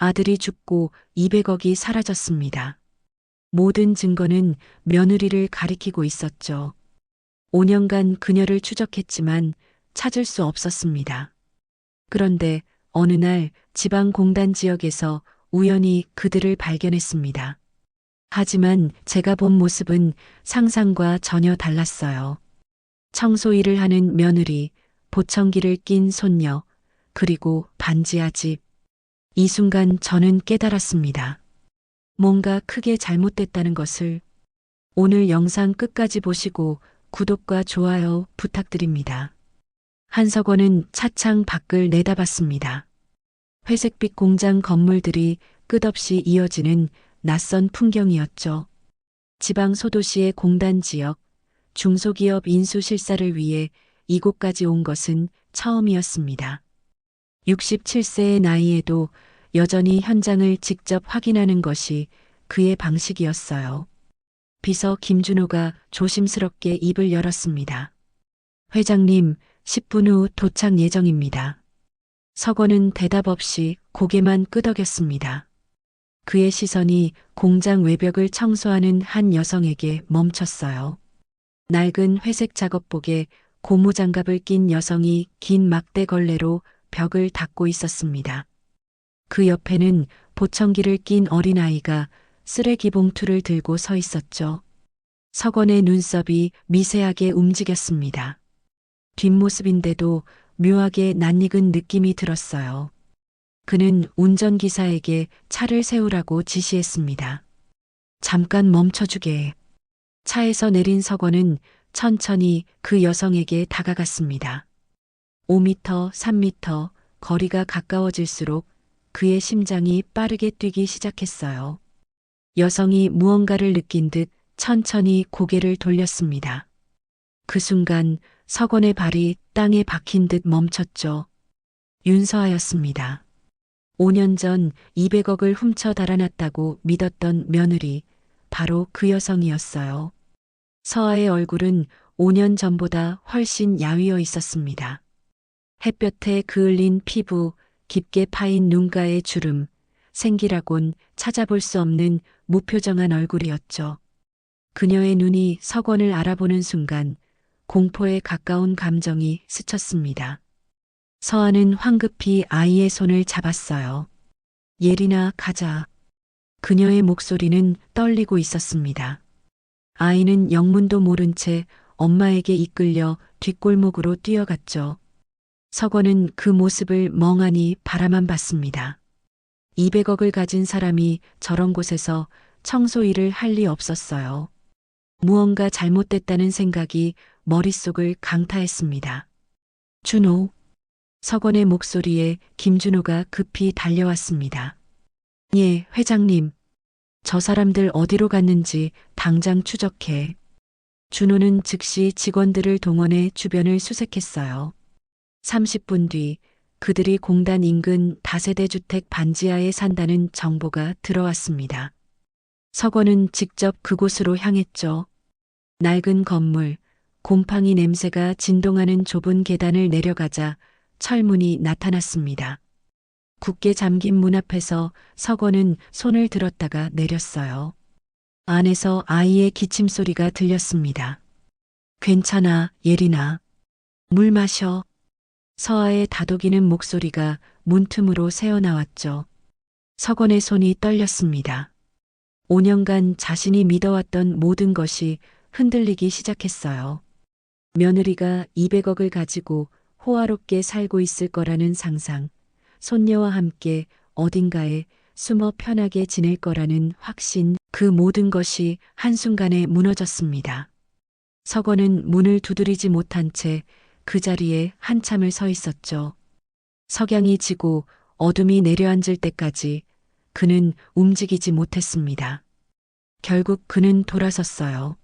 아들이 죽고 200억이 사라졌습니다. 모든 증거는 며느리를 가리키고 있었죠. 5년간 그녀를 추적했지만 찾을 수 없었습니다. 그런데 어느 날 지방공단 지역에서 우연히 그들을 발견했습니다. 하지만 제가 본 모습은 상상과 전혀 달랐어요. 청소 일을 하는 며느리, 보청기를 낀 손녀, 그리고 반지하 집. 이 순간 저는 깨달았습니다. 뭔가 크게 잘못됐다는 것을. 오늘 영상 끝까지 보시고 구독과 좋아요 부탁드립니다. 한석원은 차창 밖을 내다봤습니다. 회색빛 공장 건물들이 끝없이 이어지는 낯선 풍경이었죠. 지방 소도시의 공단 지역, 중소기업 인수 실사를 위해 이곳까지 온 것은 처음이었습니다. 67세의 나이에도 여전히 현장을 직접 확인하는 것이 그의 방식이었어요. 비서 김준호가 조심스럽게 입을 열었습니다. 회장님, 10분 후 도착 예정입니다. 석원은 대답 없이 고개만 끄덕였습니다. 그의 시선이 공장 외벽을 청소하는 한 여성에게 멈췄어요. 낡은 회색 작업복에 고무장갑을 낀 여성이 긴 막대걸레로 벽을 닦고 있었습니다. 그 옆에는 보청기를 낀 어린아이가 쓰레기 봉투를 들고 서 있었죠. 석원의 눈썹이 미세하게 움직였습니다. 뒷모습인데도 묘하게 낯익은 느낌이 들었어요. 그는 운전기사에게 차를 세우라고 지시했습니다. 잠깐 멈춰주게. 차에서 내린 석원은 천천히 그 여성에게 다가갔습니다. 5m, 3m, 거리가 가까워질수록 그의 심장이 빠르게 뛰기 시작했어요. 여성이 무언가를 느낀 듯 천천히 고개를 돌렸습니다. 그 순간 석원의 발이 땅에 박힌 듯 멈췄죠. 윤서아였습니다. 5년 전 200억을 훔쳐 달아났다고 믿었던 며느리, 바로 그 여성이었어요. 서아의 얼굴은 5년 전보다 훨씬 야위어 있었습니다. 햇볕에 그을린 피부, 깊게 파인 눈가의 주름, 생기라곤 찾아볼 수 없는 무표정한 얼굴이었죠. 그녀의 눈이 석원을 알아보는 순간 공포에 가까운 감정이 스쳤습니다. 서아는 황급히 아이의 손을 잡았어요. 예린아, 가자. 그녀의 목소리는 떨리고 있었습니다. 아이는 영문도 모른 채 엄마에게 이끌려 뒷골목으로 뛰어갔죠. 석원은 그 모습을 멍하니 바라만 봤습니다. 200억을 가진 사람이 저런 곳에서 청소 일을 할 리 없었어요. 무언가 잘못됐다는 생각이 머릿속을 강타했습니다. 준호. 석원의 목소리에 김준호가 급히 달려왔습니다. 예, 회장님. 저 사람들 어디로 갔는지 당장 추적해. 준호는 즉시 직원들을 동원해 주변을 수색했어요. 30분 뒤 그들이 공단 인근 다세대 주택 반지하에 산다는 정보가 들어왔습니다. 석원은 직접 그곳으로 향했죠. 낡은 건물, 곰팡이 냄새가 진동하는 좁은 계단을 내려가자 철문이 나타났습니다. 굳게 잠긴 문 앞에서 석원은 손을 들었다가 내렸어요. 안에서 아이의 기침 소리가 들렸습니다. 괜찮아, 예린아. 물 마셔. 서아의 다독이는 목소리가 문틈으로 새어나왔죠. 석원의 손이 떨렸습니다. 5년간 자신이 믿어왔던 모든 것이 흔들리기 시작했어요. 며느리가 200억을 가지고 호화롭게 살고 있을 거라는 상상, 손녀와 함께 어딘가에 숨어 편하게 지낼 거라는 확신, 그 모든 것이 한순간에 무너졌습니다. 석원은 문을 두드리지 못한 채 그 자리에 한참을 서 있었죠. 석양이 지고 어둠이 내려앉을 때까지 그는 움직이지 못했습니다. 결국 그는 돌아섰어요.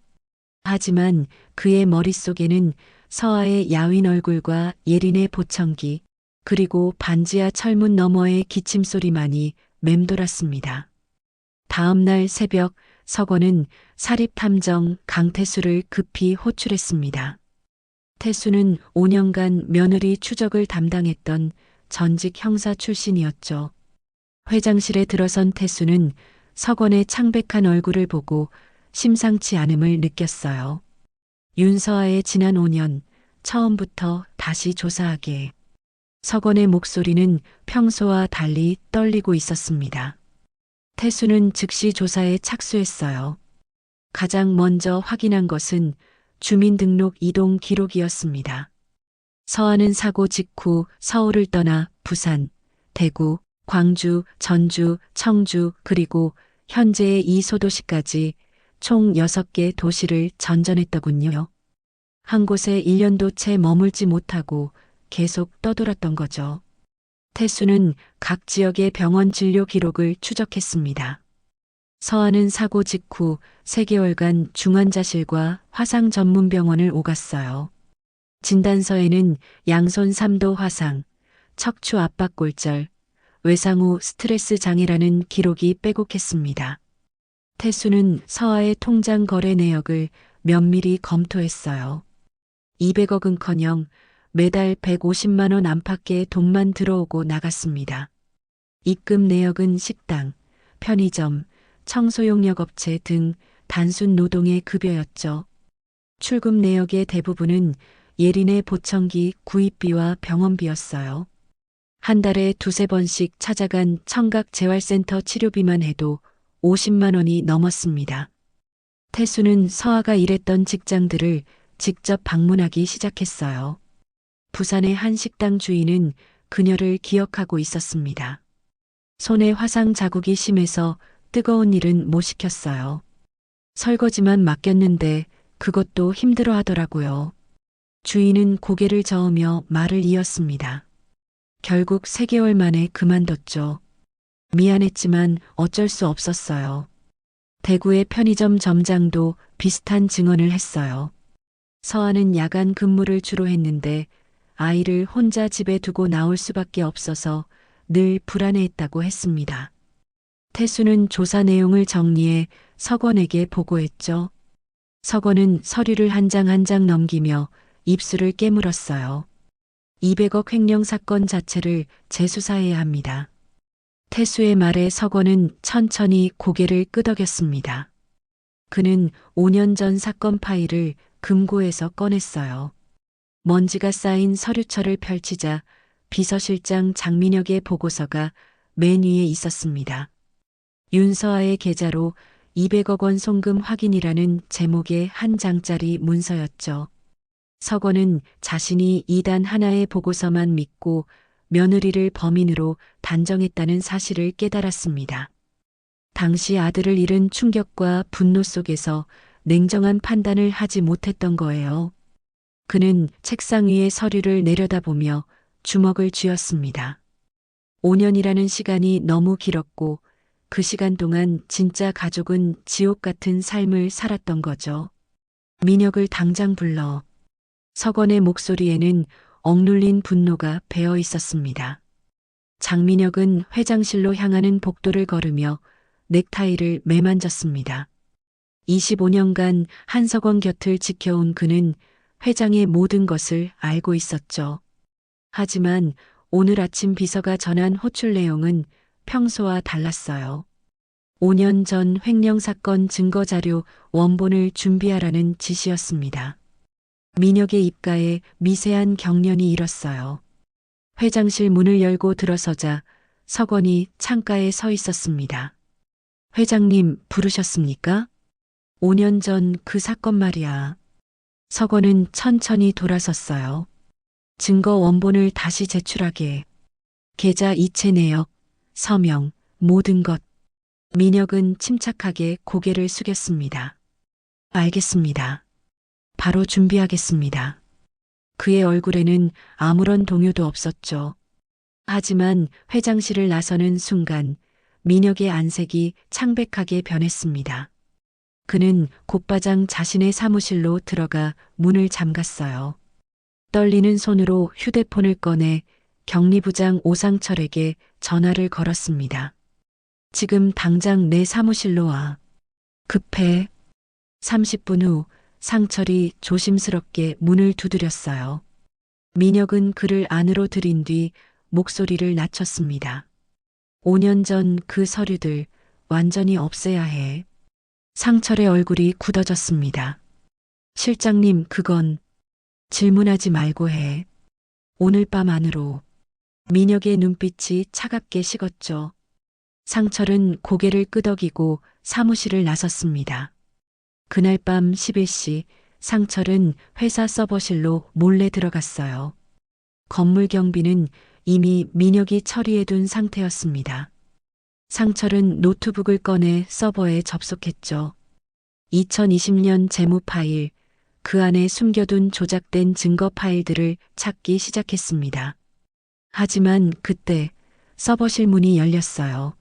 하지만 그의 머릿속에는 서아의 야윈 얼굴과 예린의 보청기, 그리고 반지하 철문 너머의 기침소리만이 맴돌았습니다. 다음 날 새벽 석원은 사립탐정 강태수를 급히 호출했습니다. 태수는 5년간 며느리 추적을 담당했던 전직 형사 출신이었죠. 회장실에 들어선 태수는 석원의 창백한 얼굴을 보고 심상치 않음을 느꼈어요. 윤서아의 지난 5년, 처음부터 다시 조사하게. 석원의 목소리는 평소와 달리 떨리고 있었습니다. 태수는 즉시 조사에 착수했어요. 가장 먼저 확인한 것은 주민등록 이동 기록이었습니다. 서아는 사고 직후 서울을 떠나 부산, 대구, 광주, 전주, 청주 그리고 현재의 이 소도시까지 총 6개 도시를 전전했더군요. 한 곳에 1년도 채 머물지 못하고 계속 떠돌았던 거죠. 태수는 각 지역의 병원 진료 기록을 추적했습니다. 서아는 사고 직후 3개월간 중환자실과 화상 전문 병원을 오갔어요. 진단서에는 양손 3도 화상, 척추 압박 골절, 외상 후 스트레스 장애라는 기록이 빼곡했습니다. 태수는 서아의 통장 거래 내역을 면밀히 검토했어요. 200억은커녕 매달 150만 원 안팎의 돈만 들어오고 나갔습니다. 입금 내역은 식당, 편의점, 청소용역 업체 등 단순 노동의 급여였죠. 출금 내역의 대부분은 예린의 보청기 구입비와 병원비였어요. 한 달에 2~3번씩 찾아간 청각재활센터 치료비만 해도 50만 원이 넘었습니다. 태수는 서아가 일했던 직장들을 직접 방문하기 시작했어요. 부산의 한 식당 주인은 그녀를 기억하고 있었습니다. 손에 화상 자국이 심해서 뜨거운 일은 못 시켰어요. 설거지만 맡겼는데 그것도 힘들어 하더라고요. 주인은 고개를 저으며 말을 이었습니다. 결국 3개월 만에 그만뒀죠. 미안했지만 어쩔 수 없었어요. 대구의 편의점 점장도 비슷한 증언을 했어요. 서아는 야간 근무를 주로 했는데 아이를 혼자 집에 두고 나올 수밖에 없어서 늘 불안해했다고 했습니다. 태수는 조사 내용을 정리해 석원에게 보고했죠. 석원은 서류를 한 장 한 장 넘기며 입술을 깨물었어요. 200억 횡령 사건 자체를 재수사해야 합니다. 태수의 말에 석원은 천천히 고개를 끄덕였습니다. 그는 5년 전 사건 파일을 금고에서 꺼냈어요. 먼지가 쌓인 서류철을 펼치자 비서실장 장민혁의 보고서가 맨 위에 있었습니다. 윤서아의 계좌로 200억 원 송금 확인이라는 제목의 한 장짜리 문서였죠. 석원은 자신이 이단 하나의 보고서만 믿고 며느리를 범인으로 단정했다는 사실을 깨달았습니다. 당시 아들을 잃은 충격과 분노 속에서 냉정한 판단을 하지 못했던 거예요. 그는 책상 위의 서류를 내려다보며 주먹을 쥐었습니다. 5년이라는 시간이 너무 길었고 그 시간 동안 진짜 가족은 지옥 같은 삶을 살았던 거죠. 민혁을 당장 불러. 석원의 목소리에는 억눌린 분노가 배어 있었습니다. 장민혁은 회장실로 향하는 복도를 걸으며 넥타이를 매만졌습니다. 25년간 한석원 곁을 지켜온 그는 회장의 모든 것을 알고 있었죠. 하지만 오늘 아침 비서가 전한 호출 내용은 평소와 달랐어요. 5년 전 횡령 사건 증거자료 원본을 준비하라는 지시였습니다. 민혁의 입가에 미세한 경련이 일었어요. 회장실 문을 열고 들어서자 석원이 창가에 서 있었습니다. 회장님 부르셨습니까? 5년 전 그 사건 말이야. 석원은 천천히 돌아섰어요. 증거 원본을 다시 제출하게. 계좌 이체 내역, 서명, 모든 것. 민혁은 침착하게 고개를 숙였습니다. 알겠습니다. 바로 준비하겠습니다. 그의 얼굴에는 아무런 동요도 없었죠. 하지만 회장실을 나서는 순간 민혁의 안색이 창백하게 변했습니다. 그는 곧바장 자신의 사무실로 들어가 문을 잠갔어요. 떨리는 손으로 휴대폰을 꺼내 격리부장 오상철에게 전화를 걸었습니다. 지금 당장 내 사무실로 와. 급해. 30분 후 상철이 조심스럽게 문을 두드렸어요. 민혁은 그를 안으로 들인 뒤 목소리를 낮췄습니다. 5년 전 그 서류들 완전히 없애야 해. 상철의 얼굴이 굳어졌습니다. 실장님, 그건 질문하지 말고 해. 오늘 밤 안으로. 민혁의 눈빛이 차갑게 식었죠. 상철은 고개를 끄덕이고 사무실을 나섰습니다. 그날 밤 11시 상철은 회사 서버실로 몰래 들어갔어요. 건물 경비는 이미 민혁이 처리해둔 상태였습니다. 상철은 노트북을 꺼내 서버에 접속했죠. 2020년 재무 파일, 그 안에 숨겨둔 조작된 증거 파일들을 찾기 시작했습니다. 하지만 그때 서버실 문이 열렸어요.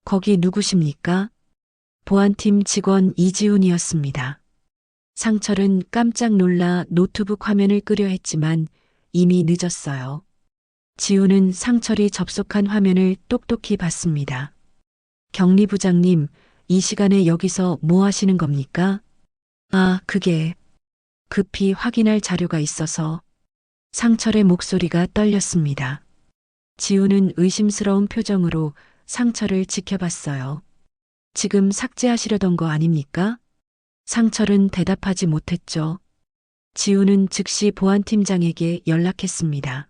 거기 누구십니까? 보안팀 직원 이지훈이었습니다. 상철은 깜짝 놀라 노트북 화면을 끄려 했지만 이미 늦었어요. 지훈은 상철이 접속한 화면을 똑똑히 봤습니다. 경리부장님, 이 시간에 여기서 뭐 하시는 겁니까? 아, 그게 급히 확인할 자료가 있어서. 상철의 목소리가 떨렸습니다. 지훈은 의심스러운 표정으로 상철을 지켜봤어요. 지금 삭제하시려던 거 아닙니까? 상철은 대답하지 못했죠. 지훈은 즉시 보안팀장에게 연락했습니다.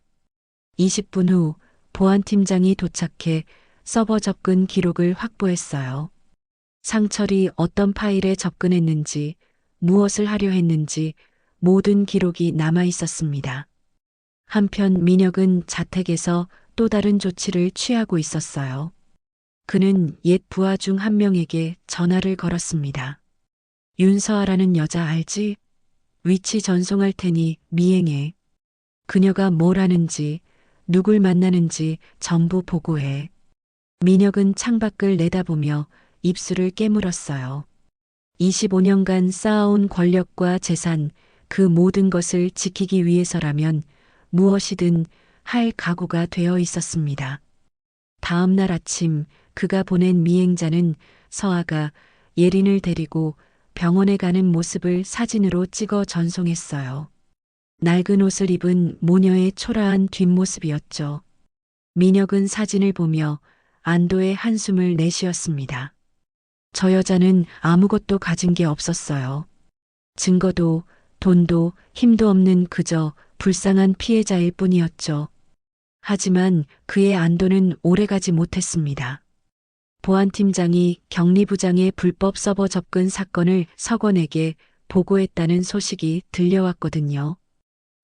20분 후 보안팀장이 도착해 서버 접근 기록을 확보했어요. 상철이 어떤 파일에 접근했는지, 무엇을 하려 했는지 모든 기록이 남아 있었습니다. 한편 민혁은 자택에서 또 다른 조치를 취하고 있었어요. 그는 옛 부하 중 한 명에게 전화를 걸었습니다. 윤서아라는 여자 알지? 위치 전송할 테니 미행해. 그녀가 뭘 하는지, 누굴 만나는지 전부 보고해. 민혁은 창밖을 내다보며 입술을 깨물었어요. 25년간 쌓아온 권력과 재산, 그 모든 것을 지키기 위해서라면 무엇이든 할 각오가 되어 있었습니다. 다음 날 아침 그가 보낸 미행자는 서아가 예린을 데리고 병원에 가는 모습을 사진으로 찍어 전송했어요. 낡은 옷을 입은 모녀의 초라한 뒷모습이었죠. 민혁은 사진을 보며 안도의 한숨을 내쉬었습니다. 저 여자는 아무것도 가진 게 없었어요. 증거도 돈도 힘도 없는 그저 불쌍한 피해자일 뿐이었죠. 하지만 그의 안도는 오래가지 못했습니다. 보안팀장이 경리부장의 불법 서버 접근 사건을 서건에게 보고했다는 소식이 들려왔거든요.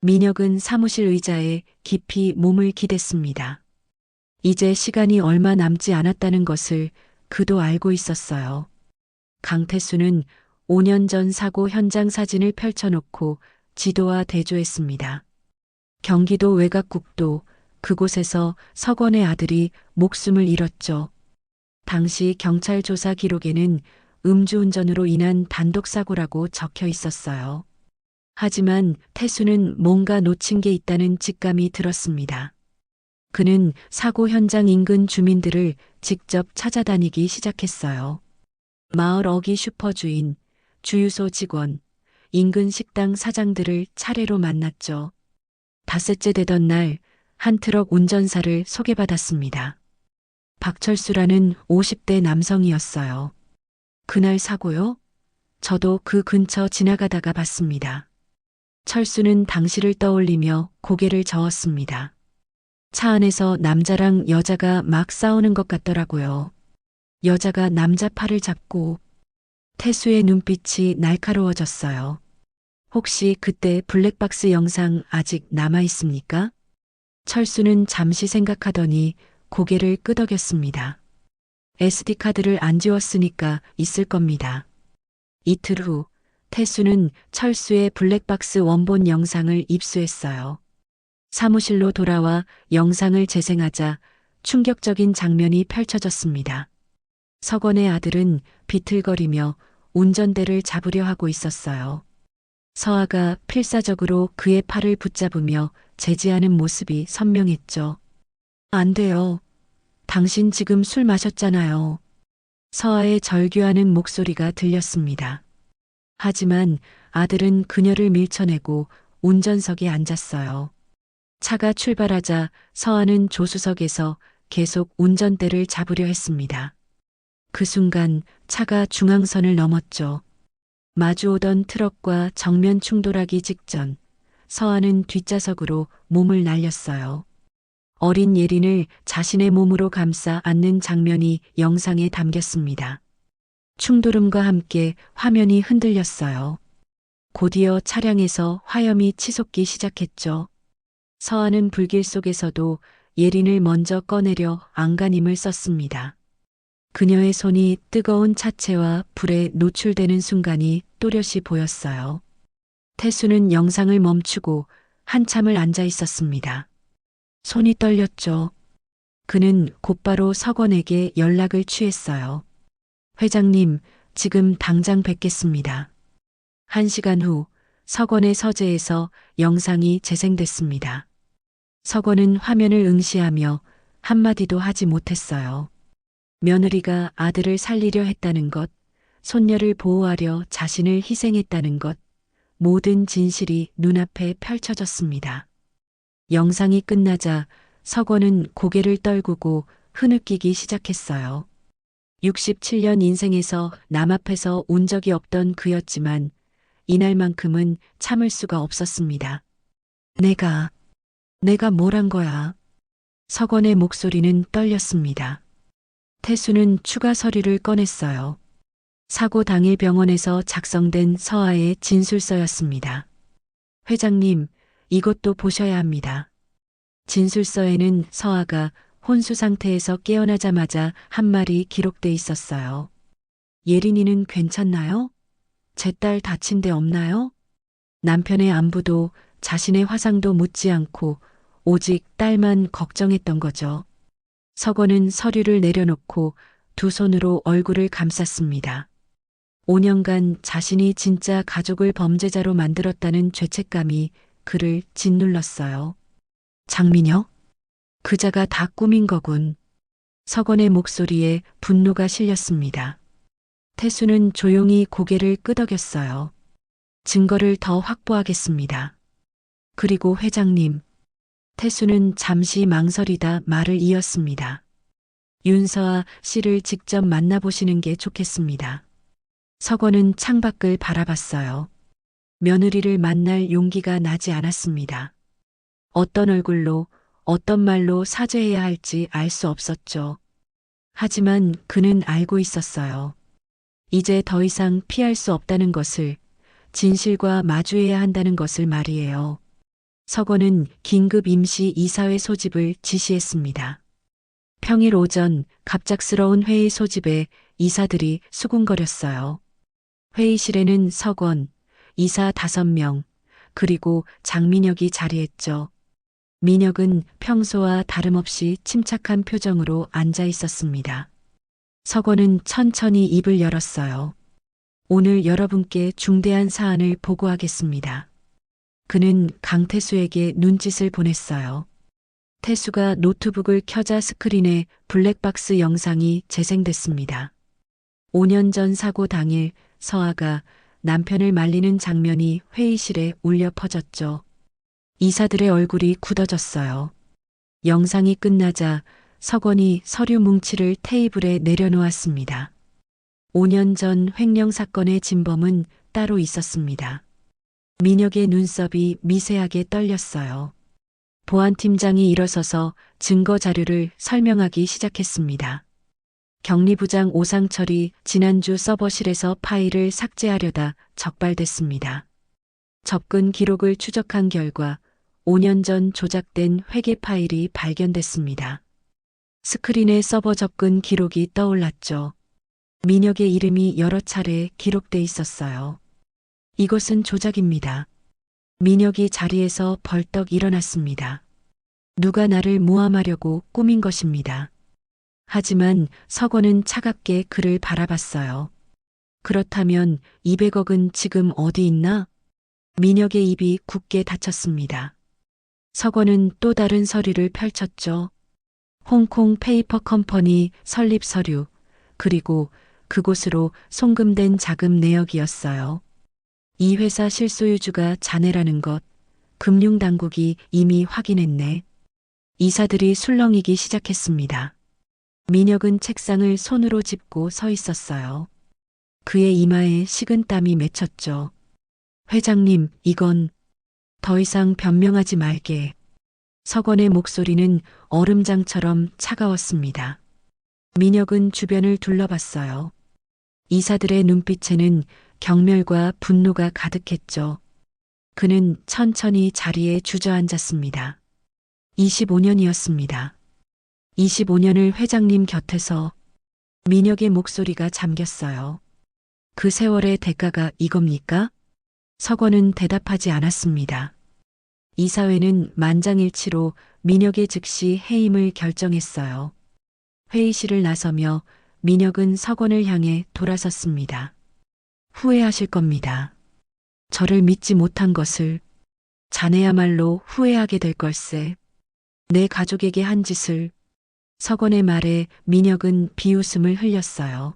민혁은 사무실 의자에 깊이 몸을 기댔습니다. 이제 시간이 얼마 남지 않았다는 것을 그도 알고 있었어요. 강태수는 5년 전 사고 현장 사진을 펼쳐놓고 지도와 대조했습니다. 경기도 외곽국도 그곳에서 서건의 아들이 목숨을 잃었죠. 당시 경찰 조사 기록에는 음주운전으로 인한 단독사고라고 적혀 있었어요. 하지만 태수는 뭔가 놓친 게 있다는 직감이 들었습니다. 그는 사고 현장 인근 주민들을 직접 찾아다니기 시작했어요. 마을 어기 슈퍼주인, 주유소 직원, 인근 식당 사장들을 차례로 만났죠. 닷새째 되던 날 한 트럭 운전사를 소개받았습니다. 박철수라는 50대 남성이었어요. 그날 사고요? 저도 그 근처 지나가다가 봤습니다. 철수는 당시를 떠올리며 고개를 저었습니다. 차 안에서 남자랑 여자가 막 싸우는 것 같더라고요. 여자가 남자 팔을 잡고. 태수의 눈빛이 날카로워졌어요. 혹시 그때 블랙박스 영상 아직 남아 있습니까? 철수는 잠시 생각하더니 고개를 끄덕였습니다. SD카드를 안 지웠으니까 있을 겁니다. 이틀 후 태수는 철수의 블랙박스 원본 영상을 입수했어요. 사무실로 돌아와 영상을 재생하자 충격적인 장면이 펼쳐졌습니다. 서건의 아들은 비틀거리며 운전대를 잡으려 하고 있었어요. 서아가 필사적으로 그의 팔을 붙잡으며 제지하는 모습이 선명했죠. 안 돼요. 당신 지금 술 마셨잖아요. 서아의 절규하는 목소리가 들렸습니다. 하지만 아들은 그녀를 밀쳐내고 운전석에 앉았어요. 차가 출발하자 서아는 조수석에서 계속 운전대를 잡으려 했습니다. 그 순간 차가 중앙선을 넘었죠. 마주오던 트럭과 정면 충돌하기 직전 서아는 뒷좌석으로 몸을 날렸어요. 어린 예린을 자신의 몸으로 감싸 안는 장면이 영상에 담겼습니다. 충돌음과 함께 화면이 흔들렸어요. 곧이어 차량에서 화염이 치솟기 시작했죠. 서아는 불길 속에서도 예린을 먼저 꺼내려 안간힘을 썼습니다. 그녀의 손이 뜨거운 차체와 불에 노출되는 순간이 또렷이 보였어요. 태수는 영상을 멈추고 한참을 앉아 있었습니다. 손이 떨렸죠. 그는 곧바로 석원에게 연락을 취했어요. 회장님, 지금 당장 뵙겠습니다. 1시간 후 석원의 서재에서 영상이 재생됐습니다. 석원은 화면을 응시하며 한마디도 하지 못했어요. 며느리가 아들을 살리려 했다는 것, 손녀를 보호하려 자신을 희생했다는 것, 모든 진실이 눈앞에 펼쳐졌습니다. 영상이 끝나자 석원은 고개를 떨구고 흐느끼기 시작했어요. 67년 인생에서 남 앞에서 운 적이 없던 그였지만 이날만큼은 참을 수가 없었습니다. 내가 뭘 한 거야? 석원의 목소리는 떨렸습니다. 태수는 추가 서류를 꺼냈어요. 사고 당일 병원에서 작성된 서아의 진술서였습니다. 회장님, 이것도 보셔야 합니다. 진술서에는 서아가 혼수 상태에서 깨어나자마자 한 말이 기록돼 있었어요. 예린이는 괜찮나요? 제 딸 다친 데 없나요? 남편의 안부도 자신의 화상도 묻지 않고 오직 딸만 걱정했던 거죠. 석원은 서류를 내려놓고 두 손으로 얼굴을 감쌌습니다. 5년간 자신이 진짜 가족을 범죄자로 만들었다는 죄책감이 그를 짓눌렀어요. 장민혁? 그자가 다 꾸민 거군. 석원의 목소리에 분노가 실렸습니다. 태수는 조용히 고개를 끄덕였어요. 증거를 더 확보하겠습니다. 그리고 회장님. 태수는 잠시 망설이다 말을 이었습니다. 윤서아 씨를 직접 만나보시는 게 좋겠습니다. 석원은 창밖을 바라봤어요. 며느리를 만날 용기가 나지 않았습니다. 어떤 얼굴로, 어떤 말로 사죄해야 할지 알 수 없었죠. 하지만 그는 알고 있었어요. 이제 더 이상 피할 수 없다는 것을, 진실과 마주해야 한다는 것을 말이에요. 석원은 긴급 임시 이사회 소집을 지시했습니다. 평일 오전 갑작스러운 회의 소집에 이사들이 수군거렸어요. 회의실에는 석원, 이사 5명, 그리고 장민혁이 자리했죠. 민혁은 평소와 다름없이 침착한 표정으로 앉아 있었습니다. 석원은 천천히 입을 열었어요. 오늘 여러분께 중대한 사안을 보고하겠습니다. 그는 강태수에게 눈짓을 보냈어요. 태수가 노트북을 켜자 스크린에 블랙박스 영상이 재생됐습니다. 5년 전 사고 당일 서아가 남편을 말리는 장면이 회의실에 울려 퍼졌죠. 이사들의 얼굴이 굳어졌어요. 영상이 끝나자 석원이 서류 뭉치를 테이블에 내려놓았습니다. 5년 전 횡령 사건의 진범은 따로 있었습니다. 민혁의 눈썹이 미세하게 떨렸어요. 보안팀장이 일어서서 증거 자료를 설명하기 시작했습니다. 격리부장 오상철이 지난주 서버실에서 파일을 삭제하려다 적발됐습니다. 접근 기록을 추적한 결과 5년 전 조작된 회계 파일이 발견됐습니다. 스크린에 서버 접근 기록이 떠올랐죠. 민혁의 이름이 여러 차례 기록돼 있었어요. 이것은 조작입니다. 민혁이 자리에서 벌떡 일어났습니다. 누가 나를 모함하려고 꾸민 것입니다. 하지만 석원은 차갑게 그를 바라봤어요. 그렇다면 200억은 지금 어디 있나? 민혁의 입이 굳게 닫혔습니다. 석원은 또 다른 서류를 펼쳤죠. 홍콩 페이퍼 컴퍼니 설립 서류, 그리고 그곳으로 송금된 자금 내역이었어요. 이 회사 실소유주가 자네라는 것, 금융당국이 이미 확인했네. 이사들이 술렁이기 시작했습니다. 민혁은 책상을 손으로 짚고 서 있었어요. 그의 이마에 식은땀이 맺혔죠. 회장님, 이건 더 이상 변명하지 말게. 석원의 목소리는 얼음장처럼 차가웠습니다. 민혁은 주변을 둘러봤어요. 이사들의 눈빛에는 경멸과 분노가 가득했죠. 그는 천천히 자리에 주저앉았습니다. 25년이었습니다. 25년을 회장님 곁에서 민혁의 목소리가 잠겼어요. 그 세월의 대가가 이겁니까? 석원은 대답하지 않았습니다. 이사회는 만장일치로 민혁의 즉시 해임을 결정했어요. 회의실을 나서며 민혁은 석원을 향해 돌아섰습니다. 후회하실 겁니다. 저를 믿지 못한 것을 자네야말로 후회하게 될 걸세. 내 가족에게 한 짓을. 석원의 말에 민혁은 비웃음을 흘렸어요.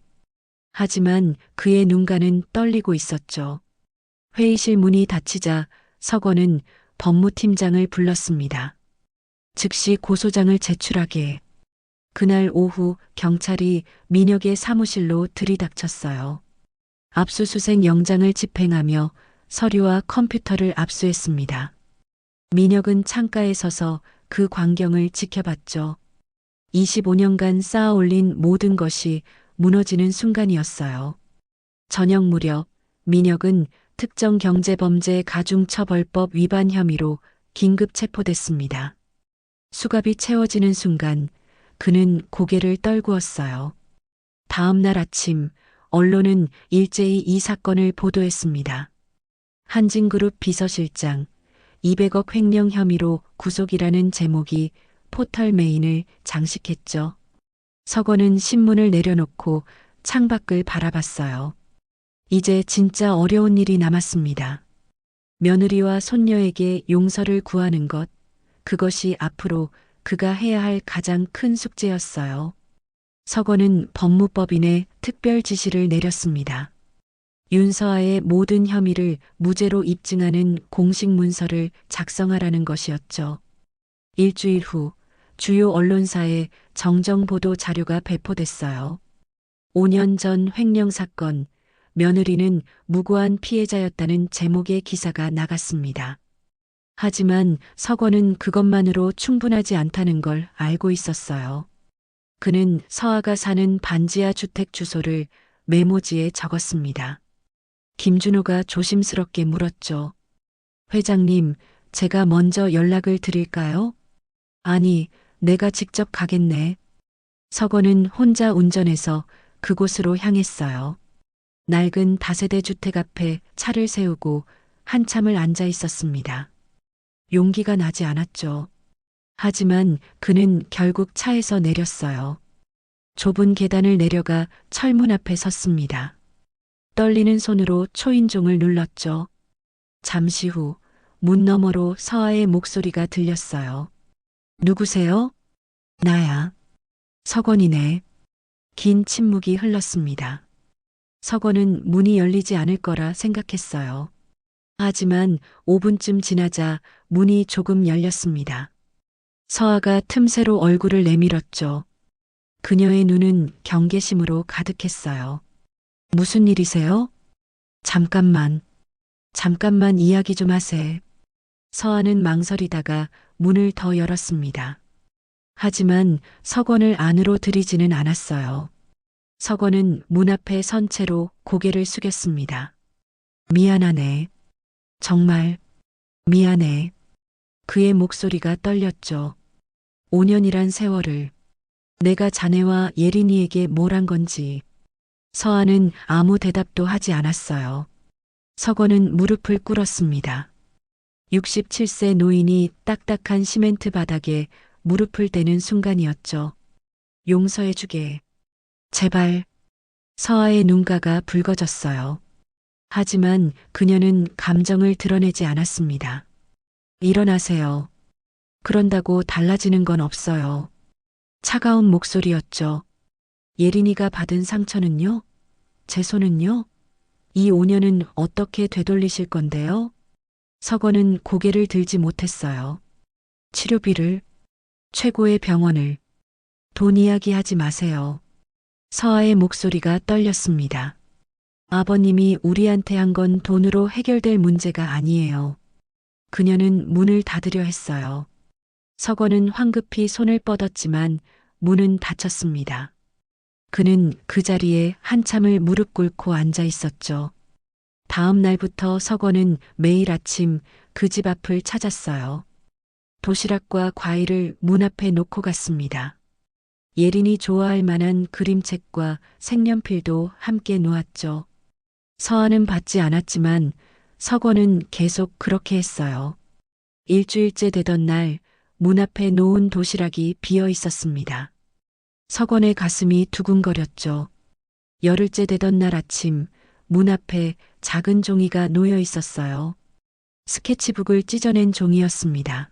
하지만 그의 눈가는 떨리고 있었죠. 회의실 문이 닫히자 석원은 법무팀장을 불렀습니다. 즉시 고소장을 제출하게. 그날 오후 경찰이 민혁의 사무실로 들이닥쳤어요. 압수수색 영장을 집행하며 서류와 컴퓨터를 압수했습니다. 민혁은 창가에 서서 그 광경을 지켜봤죠. 25년간 쌓아올린 모든 것이 무너지는 순간이었어요. 저녁 무렵 민혁은 특정경제범죄 가중처벌법 위반 혐의로 긴급 체포됐습니다. 수갑이 채워지는 순간 그는 고개를 떨구었어요. 다음 날 아침 언론은 일제히 이 사건을 보도했습니다. 한진그룹 비서실장 200억 횡령 혐의로 구속이라는 제목이 포털 메인을 장식했죠. 석원은 신문을 내려놓고 창밖을 바라봤어요. 이제 진짜 어려운 일이 남았습니다. 며느리와 손녀에게 용서를 구하는 것, 그것이 앞으로 그가 해야 할 가장 큰 숙제였어요. 석원은 법무법인에 특별 지시를 내렸습니다. 윤서아의 모든 혐의를 무죄로 입증하는 공식 문서를 작성하라는 것이었죠. 일주일 후 주요 언론사에 정정보도 자료가 배포됐어요. 5년 전 횡령 사건, 며느리는 무고한 피해자였다는 제목의 기사가 나갔습니다. 하지만 석원은 그것만으로 충분하지 않다는 걸 알고 있었어요. 그는 서아가 사는 반지하 주택 주소를 메모지에 적었습니다. 김준호가 조심스럽게 물었죠. 회장님, 제가 먼저 연락을 드릴까요? 아니, 내가 직접 가겠네. 석원은 혼자 운전해서 그곳으로 향했어요. 낡은 다세대 주택 앞에 차를 세우고 한참을 앉아 있었습니다. 용기가 나지 않았죠. 하지만 그는 결국 차에서 내렸어요. 좁은 계단을 내려가 철문 앞에 섰습니다. 떨리는 손으로 초인종을 눌렀죠. 잠시 후 문 너머로 서아의 목소리가 들렸어요. 누구세요? 나야. 석원이네. 긴 침묵이 흘렀습니다. 석원은 문이 열리지 않을 거라 생각했어요. 하지만 5분쯤 지나자 문이 조금 열렸습니다. 서아가 틈새로 얼굴을 내밀었죠. 그녀의 눈은 경계심으로 가득했어요. 무슨 일이세요? 잠깐만 이야기 좀 하세. 서아는 망설이다가 문을 더 열었습니다. 하지만 석원을 안으로 들이지는 않았어요. 석원은 문 앞에 선 채로 고개를 숙였습니다. 미안하네. 정말 미안해. 그의 목소리가 떨렸죠. 5년이란 세월을 내가 자네와 예린이에게 뭘 한 건지. 서아는 아무 대답도 하지 않았어요. 석원은 무릎을 꿇었습니다. 67세 노인이 딱딱한 시멘트 바닥에 무릎을 대는 순간이었죠. 용서해주게. 제발. 서아의 눈가가 붉어졌어요. 하지만 그녀는 감정을 드러내지 않았습니다. 일어나세요. 그런다고 달라지는 건 없어요. 차가운 목소리였죠. 예린이가 받은 상처는요? 제 손은요? 이 5년은 어떻게 되돌리실 건데요? 석원은 고개를 들지 못했어요. 치료비를 최고의 병원을. 돈 이야기 하지 마세요. 서아의 목소리가 떨렸습니다. 아버님이 우리한테 한 건 돈으로 해결될 문제가 아니에요. 그녀는 문을 닫으려 했어요. 서건은 황급히 손을 뻗었지만 문은 닫혔습니다. 그는 그 자리에 한참을 무릎 꿇고 앉아 있었죠. 다음 날부터 서건은 매일 아침 그 집 앞을 찾았어요. 도시락과 과일을 문 앞에 놓고 갔습니다. 예린이 좋아할 만한 그림책과 색연필도 함께 놓았죠. 서아는 받지 않았지만 서건은 계속 그렇게 했어요. 일주일째 되던 날 문 앞에 놓은 도시락이 비어 있었습니다. 서건의 가슴이 두근거렸죠. 열흘째 되던 날 아침 문 앞에 작은 종이가 놓여 있었어요. 스케치북을 찢어낸 종이였습니다.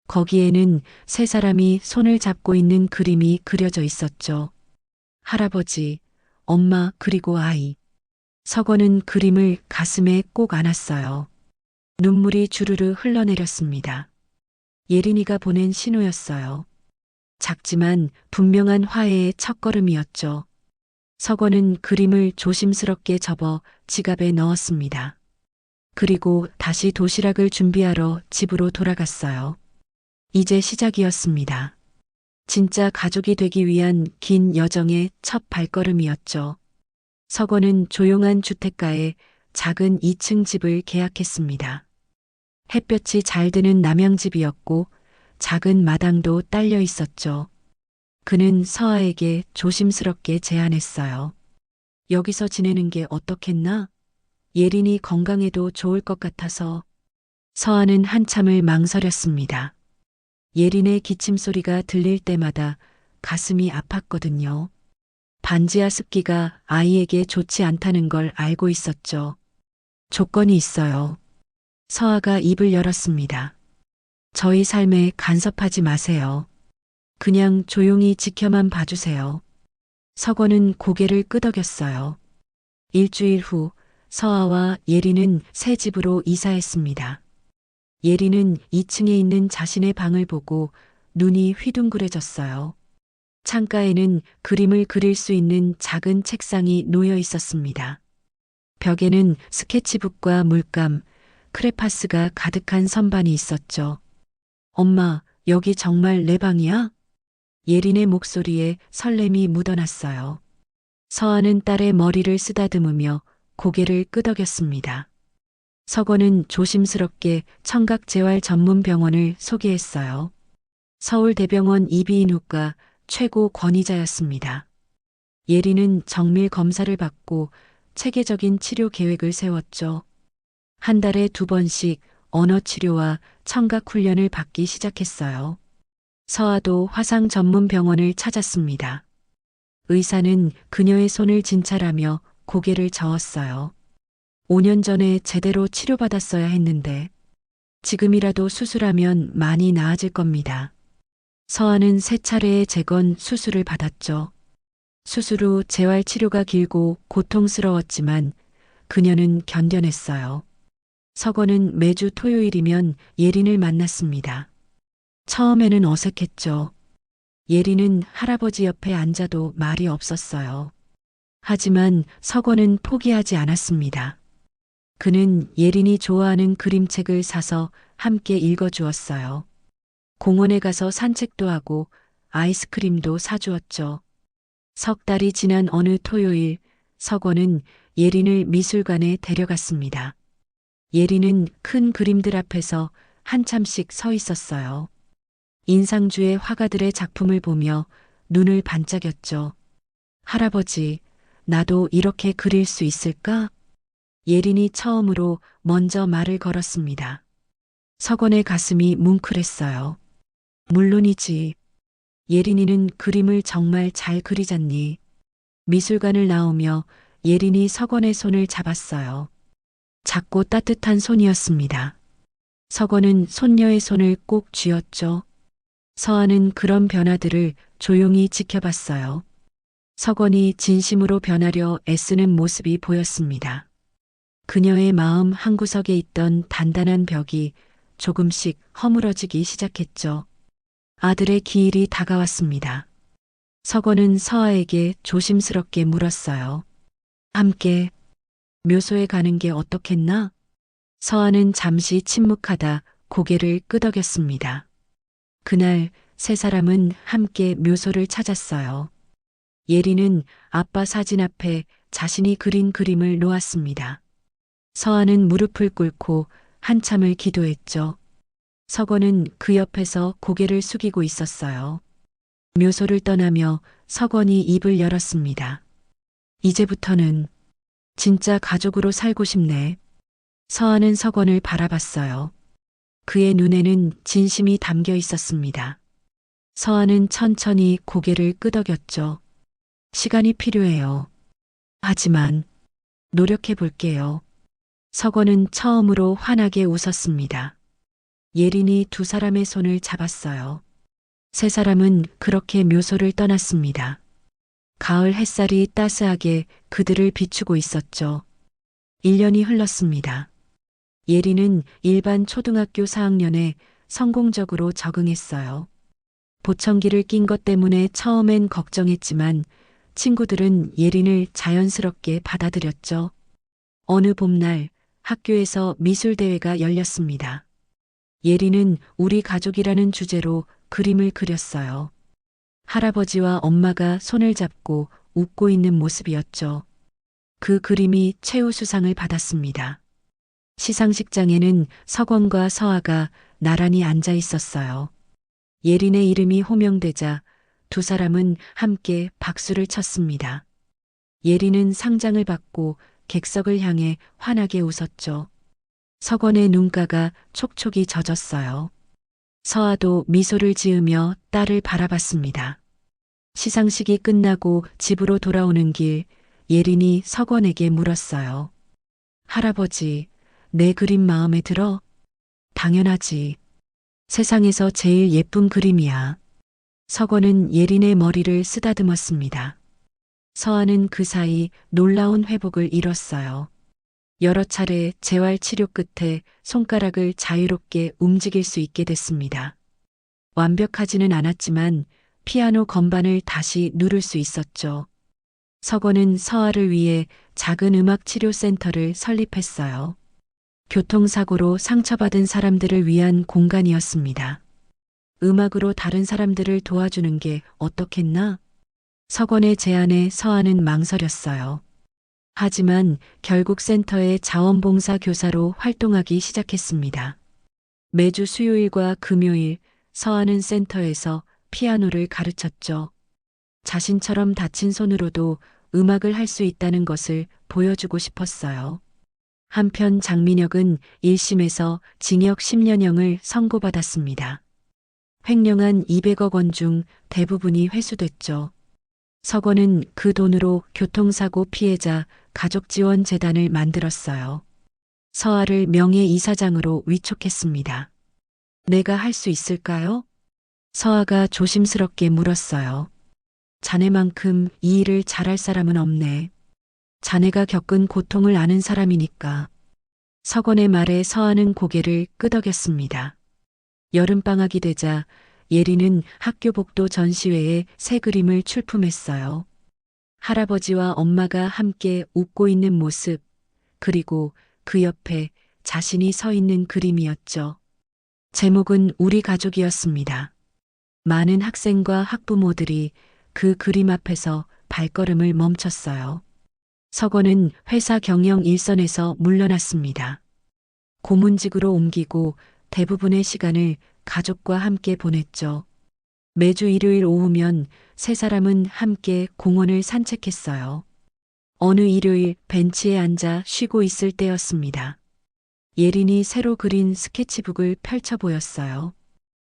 거기에는 세 사람이 손을 잡고 있는 그림이 그려져 있었죠. 할아버지, 엄마, 그리고 아이. 서건은 그림을 가슴에 꼭 안았어요. 눈물이 주르르 흘러내렸습니다. 예린이가 보낸 신호였어요. 작지만 분명한 화해의 첫걸음이었죠. 서건은 그림을 조심스럽게 접어 지갑에 넣었습니다. 그리고 다시 도시락을 준비하러 집으로 돌아갔어요. 이제 시작이었습니다. 진짜 가족이 되기 위한 긴 여정의 첫 발걸음이었죠. 서건은 조용한 주택가에 작은 2층 집을 계약했습니다. 햇볕이 잘 드는 남양집이었고 작은 마당도 딸려 있었죠. 그는 서아에게 조심스럽게 제안했어요. 여기서 지내는 게 어떻겠나? 예린이 건강에도 좋을 것 같아서. 서아는 한참을 망설였습니다. 예린의 기침 소리가 들릴 때마다 가슴이 아팠거든요. 반지하 습기가 아이에게 좋지 않다는 걸 알고 있었죠. 조건이 있어요. 서아가 입을 열었습니다. 저희 삶에 간섭하지 마세요. 그냥 조용히 지켜만 봐주세요. 서건은 고개를 끄덕였어요. 일주일 후 서아와 예린은 새 집으로 이사했습니다. 예린은 2층에 있는 자신의 방을 보고 눈이 휘둥그레졌어요. 창가에는 그림을 그릴 수 있는 작은 책상이 놓여 있었습니다. 벽에는 스케치북과 물감, 크레파스가 가득한 선반이 있었죠. 엄마, 여기 정말 내 방이야? 예린의 목소리에 설렘이 묻어났어요. 서아는 딸의 머리를 쓰다듬으며 고개를 끄덕였습니다. 서건은 조심스럽게 청각재활 전문 병원을 소개했어요. 서울대병원 이비인후과 최고 권위자였습니다. 예린은 정밀 검사를 받고 체계적인 치료 계획을 세웠죠. 한 달에 2번씩 언어 치료와 청각 훈련을 받기 시작했어요. 서아도 화상 전문 병원을 찾았습니다. 의사는 그녀의 손을 진찰하며 고개를 저었어요. 5년 전에 제대로 치료받았어야 했는데 지금이라도 수술하면 많이 나아질 겁니다. 서아는 3차례의 재건 수술을 받았죠. 수술 후 재활 치료가 길고 고통스러웠지만 그녀는 견뎌냈어요. 서건은 매주 토요일이면 예린을 만났습니다. 처음에는 어색했죠. 예린은 할아버지 옆에 앉아도 말이 없었어요. 하지만 서건은 포기하지 않았습니다. 그는 예린이 좋아하는 그림책을 사서 함께 읽어주었어요. 공원에 가서 산책도 하고 아이스크림도 사주었죠. 석 달이 지난 어느 토요일, 서건은 예린을 미술관에 데려갔습니다. 예린은 큰 그림들 앞에서 한참씩 서 있었어요. 인상주의 화가들의 작품을 보며 눈을 반짝였죠. 할아버지, 나도 이렇게 그릴 수 있을까? 예린이 처음으로 먼저 말을 걸었습니다. 서건의 가슴이 뭉클했어요. 물론이지. 예린이는 그림을 정말 잘 그리잖니. 미술관을 나오며 예린이 서건의 손을 잡았어요. 작고 따뜻한 손이었습니다. 서건은 손녀의 손을 꼭 쥐었죠. 서아는 그런 변화들을 조용히 지켜봤어요. 서건이 진심으로 변하려 애쓰는 모습이 보였습니다. 그녀의 마음 한구석에 있던 단단한 벽이 조금씩 허물어지기 시작했죠. 아들의 기일이 다가왔습니다. 서건은 서아에게 조심스럽게 물었어요. 함께 묘소에 가는 게 어떻겠나? 서아는 잠시 침묵하다 고개를 끄덕였습니다. 그날 세 사람은 함께 묘소를 찾았어요. 예리는 아빠 사진 앞에 자신이 그린 그림을 놓았습니다. 서아는 무릎을 꿇고 한참을 기도했죠. 서건은 그 옆에서 고개를 숙이고 있었어요. 묘소를 떠나며 서건이 입을 열었습니다. 이제부터는 진짜 가족으로 살고 싶네. 서아는 서건을 바라봤어요. 그의 눈에는 진심이 담겨 있었습니다. 서아는 천천히 고개를 끄덕였죠. 시간이 필요해요. 하지만 노력해 볼게요. 서건은 처음으로 환하게 웃었습니다. 예린이 두 사람의 손을 잡았어요. 세 사람은 그렇게 묘소를 떠났습니다. 가을 햇살이 따스하게 그들을 비추고 있었죠. 1년이 흘렀습니다. 예린은 일반 초등학교 4학년에 성공적으로 적응했어요. 보청기를 낀 것 때문에 처음엔 걱정했지만 친구들은 예린을 자연스럽게 받아들였죠. 어느 봄날 학교에서 미술대회가 열렸습니다. 예린은 우리 가족이라는 주제로 그림을 그렸어요. 할아버지와 엄마가 손을 잡고 웃고 있는 모습이었죠. 그 그림이 최우수상을 받았습니다. 시상식장에는 서건과 서아가 나란히 앉아 있었어요. 예린의 이름이 호명되자 두 사람은 함께 박수를 쳤습니다. 예린은 상장을 받고 객석을 향해 환하게 웃었죠. 서건의 눈가가 촉촉이 젖었어요. 서아도 미소를 지으며 딸을 바라봤습니다. 시상식이 끝나고 집으로 돌아오는 길, 예린이 서건에게 물었어요. 할아버지, 내 그림 마음에 들어? 당연하지. 세상에서 제일 예쁜 그림이야. 서건은 예린의 머리를 쓰다듬었습니다. 서아는 그 사이 놀라운 회복을 이뤘어요. 여러 차례 재활 치료 끝에 손가락을 자유롭게 움직일 수 있게 됐습니다. 완벽하지는 않았지만 피아노 건반을 다시 누를 수 있었죠. 서건은 서아를 위해 작은 음악 치료 센터를 설립했어요. 교통사고로 상처받은 사람들을 위한 공간이었습니다. 음악으로 다른 사람들을 도와주는 게 어떻겠나? 서건의 제안에 서아는 망설였어요. 하지만 결국 센터의 자원봉사 교사로 활동하기 시작했습니다. 매주 수요일과 금요일 서아는 센터에서 피아노를 가르쳤죠. 자신처럼 다친 손으로도 음악을 할 수 있다는 것을 보여주고 싶었어요. 한편 장민혁은 1심에서 징역 10년형을 선고받았습니다. 횡령한 200억 원 중 대부분이 회수됐죠. 서건은 그 돈으로 교통사고 피해자 가족지원재단을 만들었어요. 서아를 명예이사장으로 위촉했습니다. 내가 할 수 있을까요? 서아가 조심스럽게 물었어요. 자네만큼 이 일을 잘할 사람은 없네. 자네가 겪은 고통을 아는 사람이니까. 서건의 말에 서아는 고개를 끄덕였습니다. 여름방학이 되자 예린은 학교 복도 전시회에 새 그림을 출품했어요. 할아버지와 엄마가 함께 웃고 있는 모습, 그리고 그 옆에 자신이 서 있는 그림이었죠. 제목은 우리 가족이었습니다. 많은 학생과 학부모들이 그 그림 앞에서 발걸음을 멈췄어요. 서건은 회사 경영 일선에서 물러났습니다. 고문직으로 옮기고 대부분의 시간을 가족과 함께 보냈죠. 매주 일요일 오후면 세 사람은 함께 공원을 산책했어요. 어느 일요일 벤치에 앉아 쉬고 있을 때였습니다. 예린이 새로 그린 스케치북을 펼쳐 보였어요.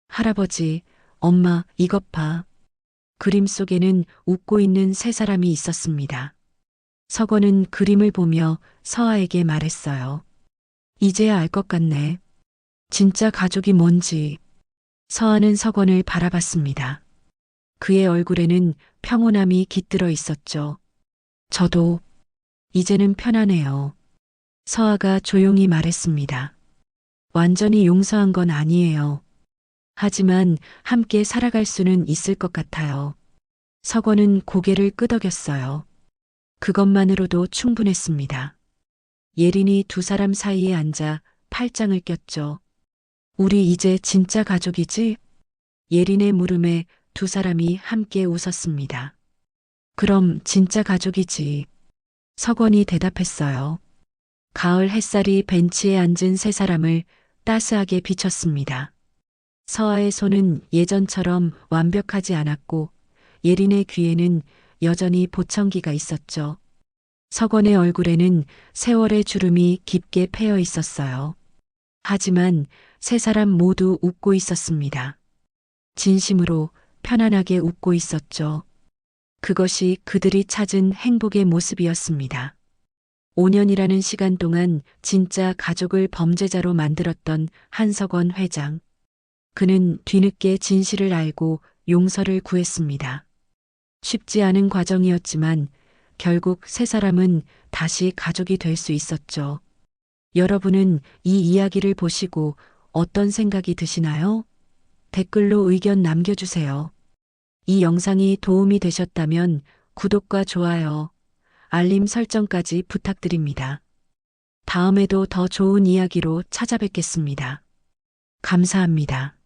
할아버지, 엄마, 이것 봐. 그림 속에는 웃고 있는 세 사람이 있었습니다. 서건은 그림을 보며 서아에게 말했어요. 이제야 알 것 같네. 진짜 가족이 뭔지. 서아는 서건을 바라봤습니다. 그의 얼굴에는 평온함이 깃들어 있었죠. 저도 이제는 편하네요. 서아가 조용히 말했습니다. 완전히 용서한 건 아니에요. 하지만 함께 살아갈 수는 있을 것 같아요. 석원은 고개를 끄덕였어요. 그것만으로도 충분했습니다. 예린이 두 사람 사이에 앉아 팔짱을 꼈죠. 우리 이제 진짜 가족이지? 예린의 물음에 두 사람이 함께 웃었습니다. 그럼 진짜 가족이지. 석원이 대답했어요. 가을 햇살이 벤치에 앉은 세 사람을 따스하게 비췄습니다. 서아의 손은 예전처럼 완벽하지 않았고 예린의 귀에는 여전히 보청기가 있었죠. 석원의 얼굴에는 세월의 주름이 깊게 패여 있었어요. 하지만 세 사람 모두 웃고 있었습니다. 진심으로 편안하게 웃고 있었죠. 그것이 그들이 찾은 행복의 모습이었습니다. 5년이라는 시간 동안 진짜 가족을 범죄자로 만들었던 한석원 회장. 그는 뒤늦게 진실을 알고 용서를 구했습니다. 쉽지 않은 과정이었지만 결국 세 사람은 다시 가족이 될 수 있었죠. 여러분은 이 이야기를 보시고 어떤 생각이 드시나요? 댓글로 의견 남겨주세요. 이 영상이 도움이 되셨다면 구독과 좋아요, 알림 설정까지 부탁드립니다. 다음에도 더 좋은 이야기로 찾아뵙겠습니다. 감사합니다.